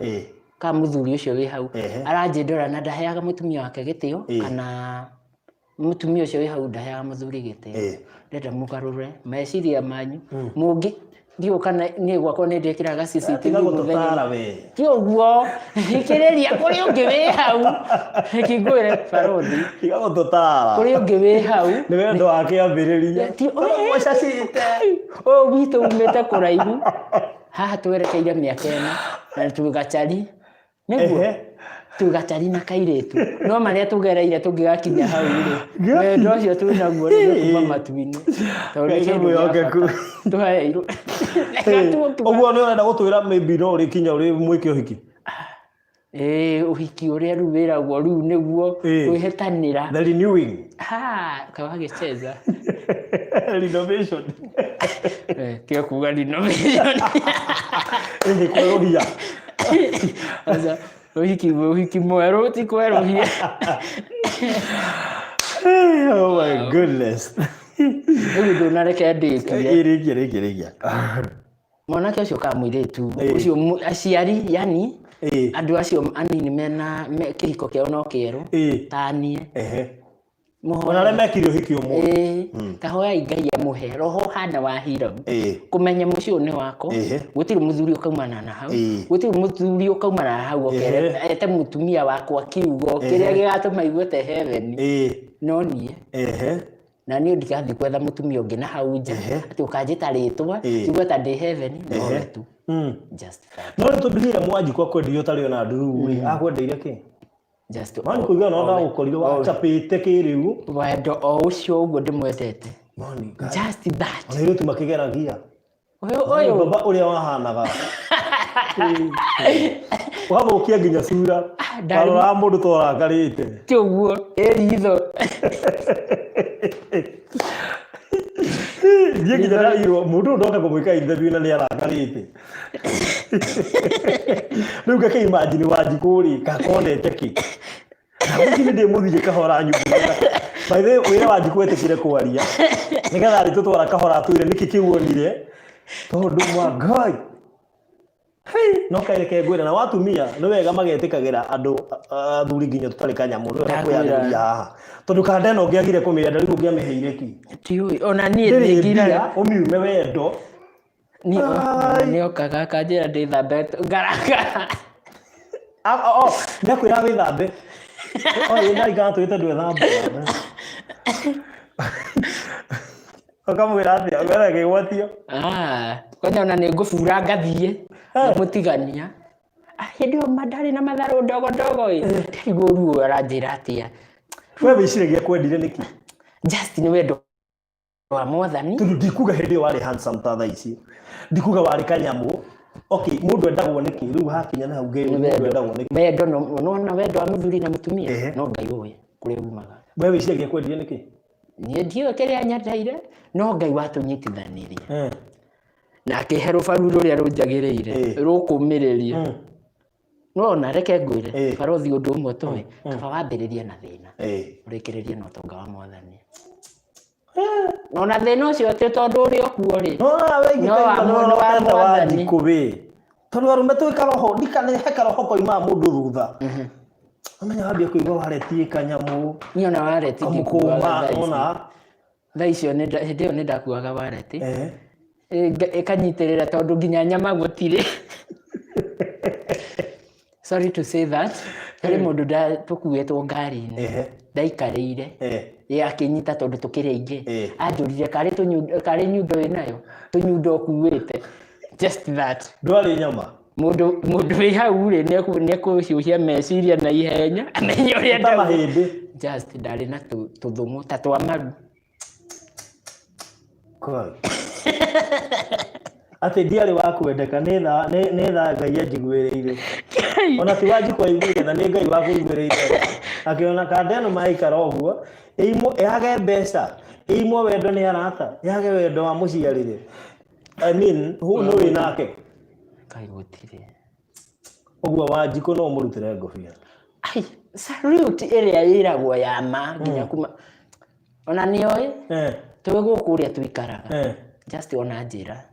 kana mũthuri ũcio wĩ hau aranjĩndora na ndaheaga mũtumia wake gĩtĩo kana mũtumia ũcio wĩ hau ndaheaga mũthuri gĩtĩo ndĩrenda mũgarũre meciria manyu mũngĩ ndio kana nĩ gwakwa nĩ ndĩkĩraga CCTV mũthenya ti ũguo ikĩrĩria kũrĩ ũngĩ wĩ hau kĩngwĩre barothi tiga gũtũtara kũrĩ ũngĩ wĩ hau nĩ wendo wake ambĩrĩria wacacite witũ umĩte kũraihu haha twerekeire mĩaka ĩno na tugacari nĩguo tugacari na kairĩtu no marĩa tugereire tũngĩgakinya hau rĩ wendo ũcio twĩnaguo nĩ kuma matu-inĩ tondũ nĩ mwĩhokeku tũheirwo ũguo nĩ ũrenda gũtwĩra maybe no ũrĩkinya ũrĩ mwĩke ũhiki ũhiki ũrĩa rĩu wĩragwo rĩu nĩguo kwĩhetanĩra the renewing kawagĩcheza renovation kĩo kuga renovation kwerũhia ũhiki mwerũ ti kwerũhia oh my goodness rĩu ndũnareke ndĩkie rĩkia mwanake ũcio ka mũirĩtu ũcio aciari yani andũ acio anini mena kĩhiko kĩao no kĩerũ ta niĩ ona arĩa mekire ũhiki ũmwe tahoya Ngai amũhe roho hana wa Hiram kũmenya mũciĩ ũyũ nĩ wako gũtirĩ mũthuri ũkaumana na hau gũtirĩ mũthuri ũkaumana na hau ete mũtumia wakwa kiugo kĩrĩa gĩgatũma iguĩte heaven no niĩ na niĩ ndigathiĩ gwetha mũtumia ũngĩ na hau nja atĩ ũkanjĩta rĩtwa njigue ta ndĩ heaven no tu just that no tũndire Wanjikũ akwenderio ũtarĩ ona nduru akwendeire kĩ just mani kuiga no ndagũkorire wachapĩte kĩrĩu wendo o ũcio ũguo ndĩmwendete just that ona irĩtu makĩgeragia ũyũ baba ũrĩa wahanaga wathũkia nginya cura warora mũndũ torakarĩte ti ũguo ĩritho ndiĩ nginya ndairwo mũndũ ndoka kũmwĩka interview na nĩarakarĩte rĩu ngakĩimagine Wanjikũ rĩ gakonete kĩ Nĩ ndĩmũthige kahora nyumba. By the way, wĩra Wanjikũ etĩkire kwaria. Nĩgetha rĩ tũtwara kahora twĩre nĩkĩ kĩuonire. Tondũ mwa Ngai. No kaireke ngwĩra na watumia nĩ wega magetĩkagĩra andũ athuri nginya tũtarĩ kanyamũ nĩ kwĩyarĩria haha. Tondũ kanda ĩno ũngĩagire kũmĩenda rĩu ũngĩamĩheire ki. Tiũĩ ona niĩ ndĩngira ũmiume wendo. Nĩ okaga kanjĩra ndĩthambe ngaraka. Ndakwĩra wĩthambe. Nĩ ngatwĩte ndwĩthambe. Ũkamwĩra atĩa wĩra kĩgwatio? Kwanja ona nĩ ngũbura ngathiĩ na mũtigania. Ndio madari na matharu ndogo ndogo ndio ruo aranjira atia wewe wiciragia kwendire niki just ni wendo wa Mwathani tundu ndikuga hindi wari handsome ta thaa ici ndikuga wari kanyamu okay mundu endagwo niki riu hakinya na hauge mundu endagwo niki wendo no wendo wa muthuri na mutumia no ngai uwe kuri umaga wewe wiciragia kwendire niki ni ndio kiria nyandaire no ngai watunyitithanirie na kihero faru ruria runjagiriire rukumiriria no na reke ngwire barothi undu umwe towe kaba wambiririe na thina urikiririe no tonga wa Mwathani no na thina ucio ti tondu uri okuo ri no wengi no wa Mwathani kubi tondu arume twika roho ndikane heka roho koima mundu thutha amenya wambia kuigwa waretie kanyamu ni ona wareti ngikuma ona thaa icio ndio ndakuaga wareti ikanyitirira tondu nginya nyama gutire sorry to say that kari mundu tukuetwo ngari-ini ndaikarire akinyita tondu tukiri aingi anjurire kari nyundo winayo tunyundo kuwite just that ndwari nyama mundu wi hau ri nekuhiuhia meciria na ihenya amenye uria ndamahindi just ndari na tuthumu ta twa maru koi ati ndiari wa kwendeka ni tha ngai anjiguireire ona ti waji kwa igwire na ni ngai wa kuiguireire akiona kandeno maikara oguo imo yage mbeca imo wendo ni arata yage wendo wa muciarire I mean who no inake kai gutire oguo wajiko no murutire ngofia ai salute area iragwo ya ma nginya kuma ona nioi tuwe kuria twikaraga just ona njira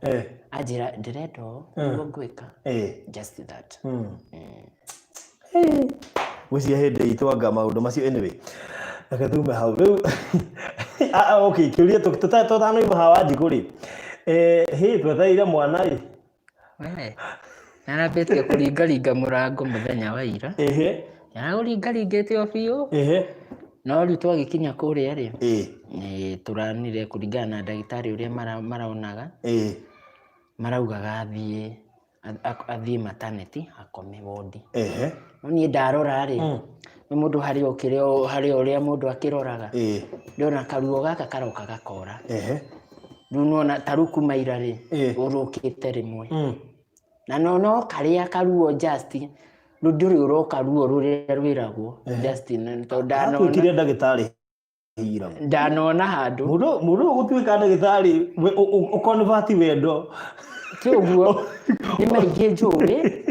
ajira ndiredo ngo gwika just that gucia hindi itwanga maundu macio anyway akathume hau riu okay kiuria tutano ibo hawa njiguri hi twethaire mwana ri we narabetie kuringaringa murango muthenya wa ira yaguringaringite o biu no riu twagikinya kuria ri ni turanire kuringana na ndagitari uria maraonaga maraugaga athie maternity akome wodi no ni ndarora ri ni mundu hari uria mundu akiroraga ndona karuo gaka karoka gakora riu nona taruku maira ri urukite rimwe na no karia karuo just nduri uroka ruo ruria rwiragwo just to ndanona kire ndagitari hira ndanona handu mundu gutwika ndagitari uconvert wendo kiguo ni maingi njuri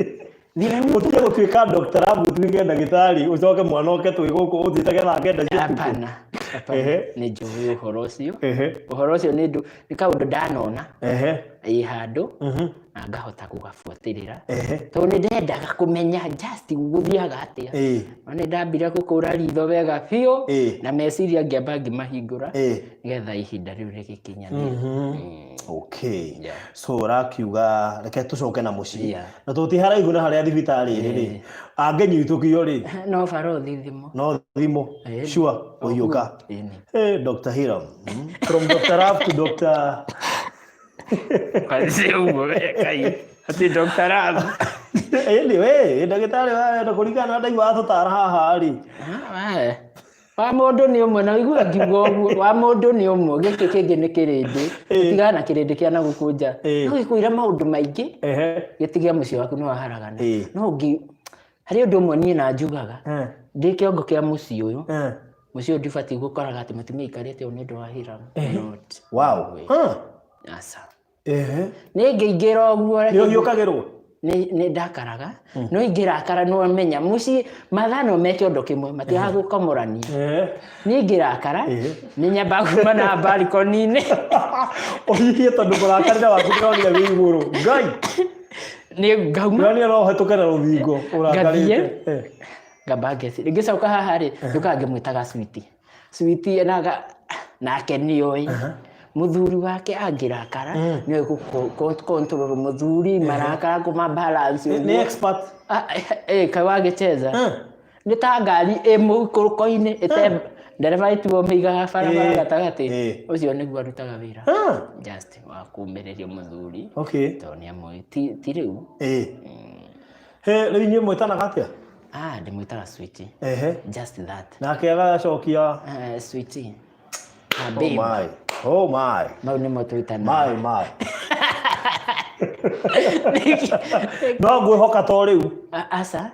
Utige gutwika doctor abu twige ndagitari ucoke mwana oke twi guku uthitage na ngenda cia hapana ni njui uhoro ucio ni kaundu ndanona handu na ngahota gugabuatirira to ni ndendaga kumenya just guthiaga atia no ni ndambire gukura ritho wega biu na meciria ngiamba ngimahingura getha ihinda riu rigikinya okay so rakiuga reke tucoke na mucii na tutiharaihu na haria thibitari ri angenyitũkio ri no barothi thimo no thimo sure uyuka Dr. Hiram from Dr. Raf to Dr. Kazi ugo kai ati Dr. Raf anyway ndagitari wa kuringana ndai wa tutara haha ri wa mundu ni umwe na igua ngiugo uguo wa mundu ni umwe giki kingi ni kirindi tigana na kirindi kia na gukunja no gikuira maundu maingi gitigia mucio waku no waharagana no ngi hari undu umwe ni na njugaga ndi kiongo kia mucio uyu mucio ndibati gukoraga ati mutumia ikarite ni ndu wa Hiram not wow asa ni ngiingira uguo ni yukagirwo ni ndakaraga no ingirakara no menya muci mathano meke undu kimwe matiga gukomorania ni ngirakara ni nyamba kuma na balcony-ini ohihie tondu kurakarira waku ngiroria wi iguru ngai ni ngauma ni ro hetukana ruthingo urakarite ngamba ngeci ngicoka haha ri nduka ngimwitaga sweetie nake ni oi muthuri wake angirakara ni control muthuri marakara kuma balance ni expert kawagecheza ni ta ngari imukuruko-ini ite ndereva ituo miigaga barabara gatagati ucio niguo arutaga wira just wa kumiriria muthuri okay to ni amwe ti riu He rĩu inyuĩ mwĩtanaga atĩa? Ndĩmwĩtaga Sweetie. Just that. Nake agacokia Sweetie. Oh my. Mau nĩmo twĩtanaga. My. No ngwĩhoka to rĩu. Aca.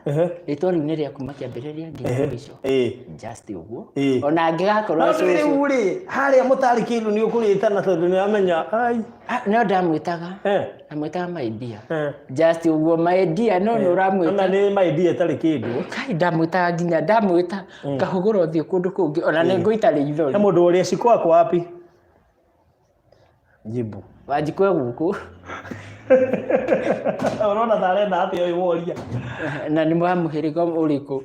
Rĩtwa rĩu nĩ rĩa kuma kĩambĩrĩria nginya mwisho. Just ũguo. Ona angĩgakorwo rĩu rĩ harĩa mũtarĩkĩirwo nĩ ũkũrĩtana tondũ nĩ amenya no ndamwĩtaga. Ndamwĩtaga my dear. Just ũguo my dear no ũramwĩta. Ona nĩ my dear tarĩ kĩndũ. Kai ndamwĩtaga nginya ndamwĩta ngahũgũra ũthiũ kũndũ kũngĩ ona nĩ ngũitarĩ ithori. He mũndũ ũrĩa cikwako wapi? Jibu. Wanjikũ gũkũ. Unaona tarenda atĩ ũyũ woria. Na nĩ mũhĩrĩga ũrĩkũ?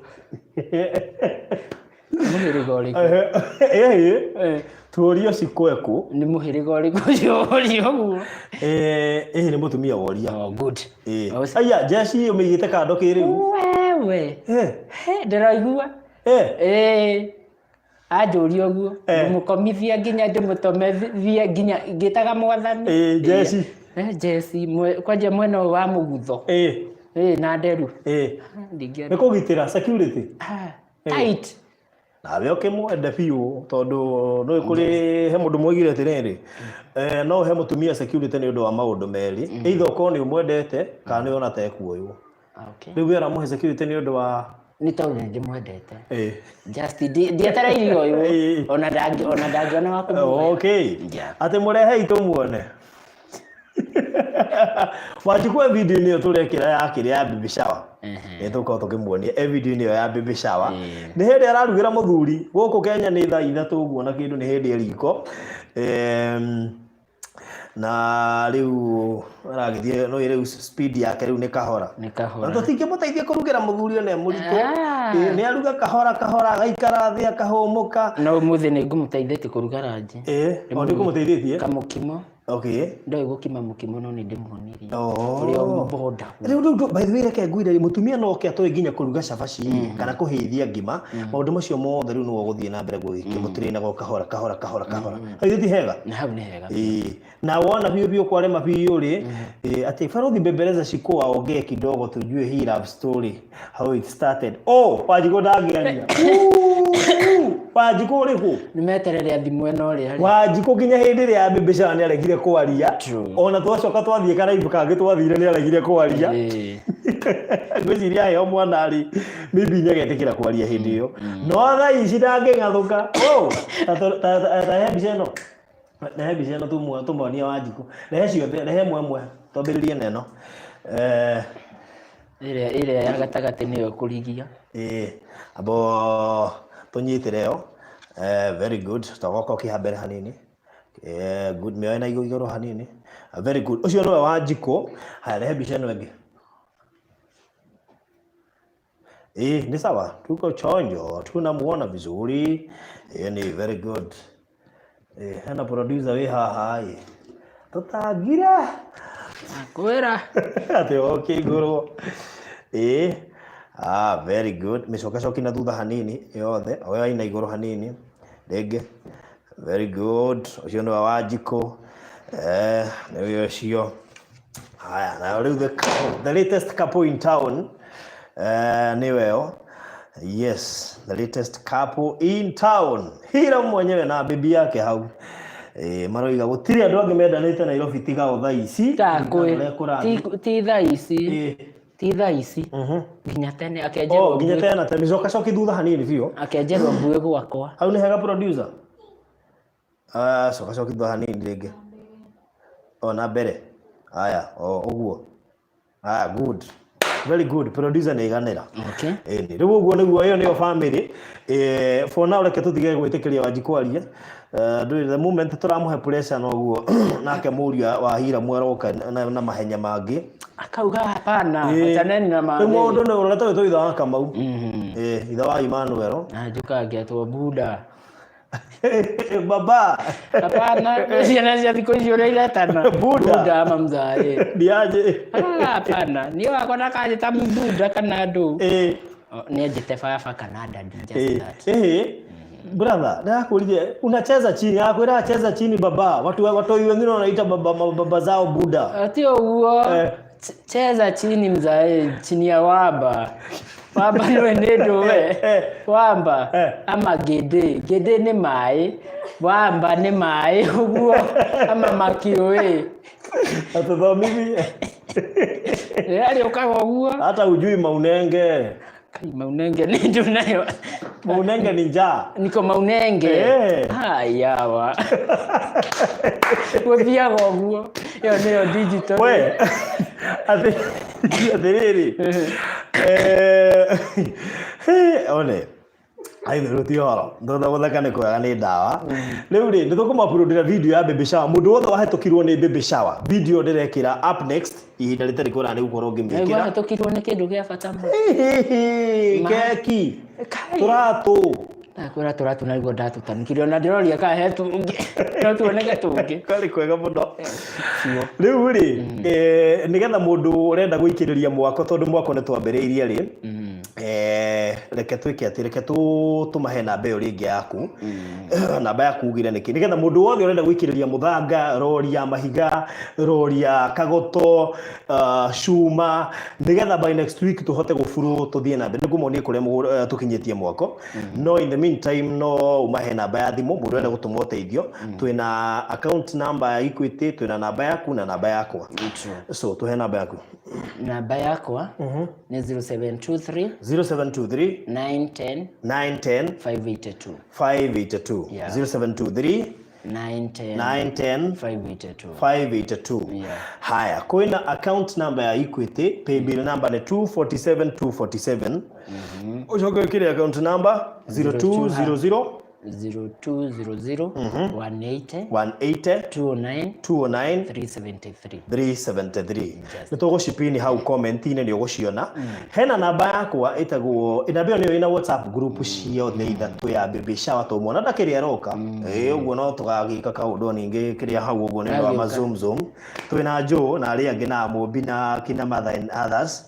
Mũhĩrĩga ũrĩkũ? Tuorio cikweko. Nĩ mũhĩrĩga ũrĩkũ ũcio ũguo? Nĩ mũtumia woria. Good. Aya Jesse ũmĩigĩte kando kĩrĩu. Wewe. Ndĩraigua. Anjũria ũguo. Mũkomithia nginya ndĩmũtomethie nginya ngĩtaga mwathani. Jesse. Jesse kwanja mwena wa mũgutho. Na nderu. Nĩ kũgitĩra security. Tight. Nawe ũkĩmwende biũ tondũ no kũrĩ he mũndũ mwĩgire atĩrĩrĩ no he mũtumia security nĩ ũndũ wa maũndũ merĩ either ũkorwo nĩ ũmwendete kana nĩ ona tekuoywo. Rĩu wĩra mũhe security nĩ ũndũ wa nĩ tondũ nĩ ndĩmwendete. Just ndietereire ũyũ ona ndangĩona wa kũmuoya. Okay. Atĩ mũrehei tũmuone. Wachukua video niyo turekira ya baby shower. Nĩtũkorwo tũkĩmuonia video niyo ya baby shower. Nĩ hĩndĩ ararugira mũthuri gũkũ Kenya nĩ thaa 3 ũguo na kĩndũ nĩ hĩndĩ riko. Na rĩu aragithie no rĩu speed yake rĩu nĩ kahora. Na tũtingĩmũteithia kũrugira mũthuri one mũritũ. Nĩ aruga kahora agaikara thĩ akahũmũka. No mũthĩ nĩ ngũmũteithĩtie kũruga ranji. Nĩ ngũmũteithĩtie kamũkimo. Okay. Ndoĩ gũkima mũkimo no nĩ ndĩmuonirie. Ũrĩa mũboda. Rĩu by the way reke ngwire mũtumia no oke atoe nginya kũruga cabaci kana kũhĩithia ngima. Maũndũ macio mothe rĩu no gũthiĩ na mbere gwĩkĩ mũtirĩnaga kahora. Haithe ti hega. Na hau nĩ hega. Na wona biũ kwarema biũ rĩ ati Farothi Bembeleza Shikoa ongee kidogo tujue hii love story how it started. Wanjikũ ndangĩaria. Wanjikũ ũrĩkũ? Nĩmetereire thimũ ĩno rĩ. Wanjikũ nginya hĩndĩ ĩrĩa baby shower nĩ aregire kwaria. Ona twacoka twathiĩ karaibu kangĩ twathire nĩ aregire kwaria. Ngwĩciria heo mwana rĩ maybe nĩagetĩkĩra kwaria hĩndĩ ĩyo. No thaa ici ndangĩng'athũka. Rehe mbica ĩno. Rehe mbica ĩno tũmonie Wanjikũ. Rehe ciothe, rehe mwemwe twambĩrĩrie na ĩno. Ĩrĩa ya gatagatĩ nĩyo kũrigia. Abo tũnyitĩre yo. Very good. Tũgoka ũkĩhambere hanini. Good mĩoyo na igũrũ hanini. Very good. Ũcio nĩwe Wanjikũ. Haya rehe mbica ĩno ĩngĩ. Ni sawa. Tuko chonjo. Tunamuona vizuri. Ni very good. Hana producer we haha. Tutagira. Akwĩra. Ate okay igũrũ. Very good. Mĩcokacoki na thutha hanini yothe. Oya ina igũrũ hanini. Rĩngĩ. Very good. Ũcio nĩwe Wanjikũ. Nĩwe ũcio. Haya, na rĩu the latest couple in town. Nĩwe yes, the latest couple in town. Hira mwenyewe na bibi yake hau. Maroiga gũtirĩ andũ angĩ mendanĩte Nairobi tiga o thaa ici. Ti thaa ici. Ti thaa ici. Nginya tene akĩenjerwo. Nginya tene mĩcokacoki thutha hanini biũ. Akĩenjerwo nguĩ gwakwa. Hau nĩ hega producer. Cokacoki thutha hanini rĩngĩ. Na mbere. Aya, ũguo. Good. Very good. Producer nĩ iganĩra. Okay. Rĩu ũguo nĩguo ĩyo nĩyo family. For now reke tũtige gwĩtĩkĩria Wanjikũ arie. The moment tũramũhe pressure no guo nake mũria wa hira mweroka na mahenya mangĩ. Akauga hapana. Achaneni na maana. Mũndũ nĩ ũreta twĩ ithe wa Kamau. Ithe wa Emmanuel. Na njuka angetwo Buda. Baba. Hapana, ciana cia thikũ ici ũrĩa iretana. Buda ama mzae. Ndiaje. Hapana, ni wako na kaje ta Buda kana ndũ. Ni njete baba kana dadi just that. Brother, nakuulize unacheza chini, akwenda acheza chini baba. Watu wengine wanaita baba zao Buda. Ati huo. cheza chini mzae, chini ya wamba. Wamba niwe nendo we. Wamba ama gede ni mai. Wamba ni mai uguo ama makio we. Atadha mimi. Yali ukawa uguo. Hata ujui maunenge. Maunenge ndio nayo. Maunenge ni njaa. Niko maunenge. Yawa. Wewe pia uguo. Yo ndio digital. We. Athiriri. One. Aithiru ti horo ndotha guthaka ni kwega ni ndawa riu ri nithukuma uploadira video ya baby shower mundu wothe wahetukirwo ni baby shower video ndirekira up next ihinda ritari kura ni gukorwo ngimikira wahetukirwo ni kindu gia bata muno keki turatu Nakura turatu na igwa ndatutanikire na ndiroria ka hetu ungi no tuoneke tungi kali kwega muno riu ri nigetha mundu urenda guikiriria mwako tondu mwako ni twambiriirie ri reke twike ati reke tumahe namba iyo ringi yaku namba yaku ugire niki nigetha mundu wothe urenda guikiriria muthanga rori ya mahiga rori ya kagoto shuma nigetha by next week tuhote gufuru tuthie na mbere ngumonie kuria tukinyitie mwako no in the meantime no umahe namba ya thimu mundu urenda gutuma uteithio twina account number ya Equity twina namba yaku na namba yakwa so tuhe namba yaku namba yakwa ni 0723 910 582 0723 910 582 haya kwina account number ya Equity paybill number ni 247247 ucoke kile account number 0200 180 209 373 nitogo shipini hau comment ine ni uguciona hena namba yakwa itagwo inabio niyo ina WhatsApp group ciothe ithatu ya baby shower to mwana ndakiria roka uguo no tugagika kaundu ningi kiria hau uguo ni wa mazumzum twina Joe na ari angi na Mobi na kina Mother and others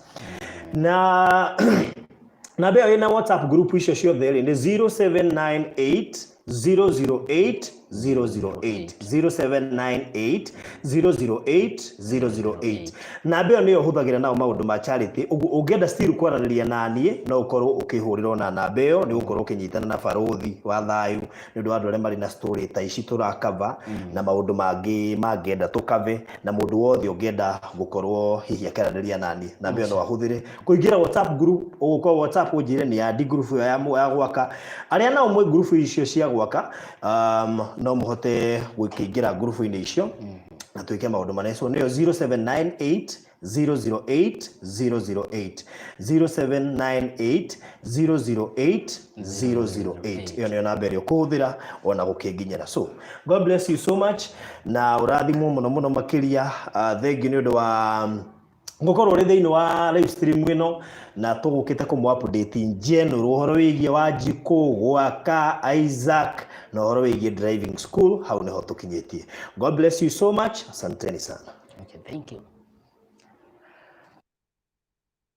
na namba ina WhatsApp group icio ciothe ni 0798 008 008 0798 008 namba iyo niyo huthagira nao maundu ma charity ungienda still kwaraniria nanie no ukorwo ukihurirwo na namba iyo ni ukorwo ukinyitana na baruthi wa thayu ni ndu andu aria mari na story ta ici turakava na maundu mangi mangienda tukave na mundu wothe ungienda gukorwo hihi akaraniria nanie namba iyo no ahuthire kuingira WhatsApp group uko WhatsApp ujire ni ya group ya gwaka aria nao mwe group icio cia gwaka no muhote gukingira group ini icio na twike maundu maneso niyo 0798 008 0798 008 iyo niyo namba ĩrĩa ũkũhũthĩra ona gũkĩnginyĩra so God bless you so much na ũrathimwo mũno mũno makĩria thengi nĩ ũndũ wa ngukorwo ri thiini wa live stream ino na tugukite kumu update in general uhoro wigie wa Jiko gwaka Isaac na uhoro wigie driving school hau niho tukinyitie. God bless you so much, asanteni sana. Okay, thank you.